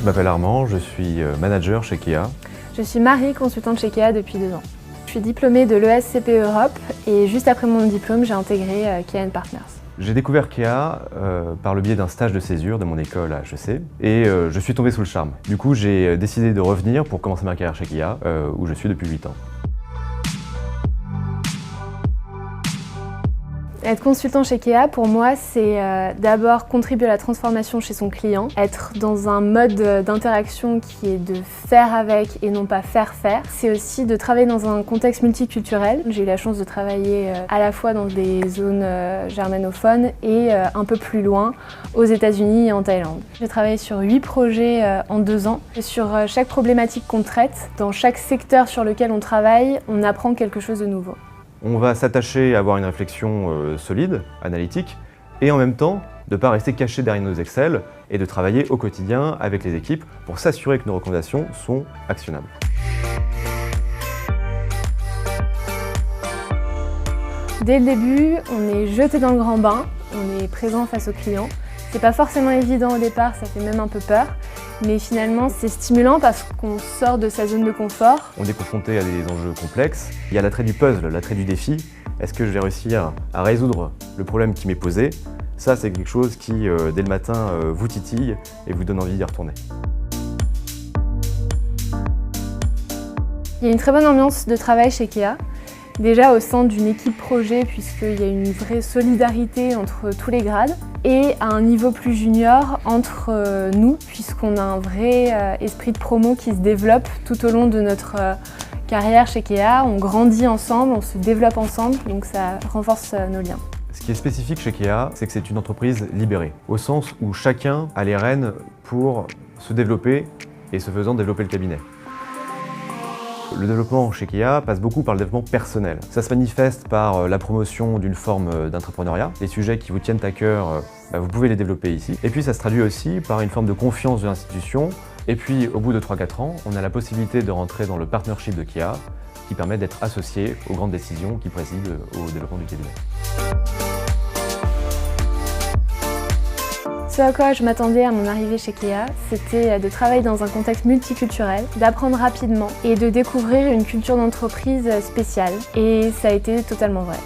Je m'appelle Armand, je suis manager chez Kea. Je suis Marie, consultante chez Kea depuis 2 ans. Je suis diplômée de l'ESCP Europe et juste après mon diplôme, j'ai intégré Kea & Partners. J'ai découvert Kea par le biais d'un stage de césure de mon école à HEC et je suis tombé sous le charme. Du coup, j'ai décidé de revenir pour commencer ma carrière chez Kea, où je suis depuis 8 ans. Être consultant chez Kea, pour moi, c'est d'abord contribuer à la transformation chez son client, être dans un mode d'interaction qui est de faire avec et non pas faire faire. C'est aussi de travailler dans un contexte multiculturel. J'ai eu la chance de travailler à la fois dans des zones germanophones et un peu plus loin, aux États-Unis et en Thaïlande. J'ai travaillé sur 8 projets en 2 ans. Et sur chaque problématique qu'on traite, dans chaque secteur sur lequel on travaille, on apprend quelque chose de nouveau. On va s'attacher à avoir une réflexion solide, analytique, et en même temps, de ne pas rester caché derrière nos Excel et de travailler au quotidien avec les équipes pour s'assurer que nos recommandations sont actionnables. Dès le début, on est jeté dans le grand bain, on est présent face aux clients. C'est pas forcément évident au départ, ça fait même un peu peur, mais finalement c'est stimulant parce qu'on sort de sa zone de confort. On est confronté à des enjeux complexes. Il y a l'attrait du puzzle, l'attrait du défi. Est-ce que je vais réussir à résoudre le problème qui m'est posé? Ça, c'est quelque chose qui, dès le matin, vous titille et vous donne envie d'y retourner. Il y a une très bonne ambiance de travail chez Kea. Déjà au sein d'une équipe projet, puisqu'il y a une vraie solidarité entre tous les grades, et à un niveau plus junior entre nous, puisqu'on a un vrai esprit de promo qui se développe tout au long de notre carrière chez Kea. On grandit ensemble, on se développe ensemble, donc ça renforce nos liens. Ce qui est spécifique chez Kea, c'est que c'est une entreprise libérée, au sens où chacun a les rênes pour se développer et ce faisant développer le cabinet. Le développement chez Kea passe beaucoup par le développement personnel. Ça se manifeste par la promotion d'une forme d'entrepreneuriat. Les sujets qui vous tiennent à cœur, vous pouvez les développer ici. Et puis ça se traduit aussi par une forme de confiance de l'institution. Et puis au bout de 3-4 ans, on a la possibilité de rentrer dans le partnership de Kea qui permet d'être associé aux grandes décisions qui président au développement du cabinet. Ce à quoi je m'attendais à mon arrivée chez Kea, c'était de travailler dans un contexte multiculturel, d'apprendre rapidement et de découvrir une culture d'entreprise spéciale. Et ça a été totalement vrai.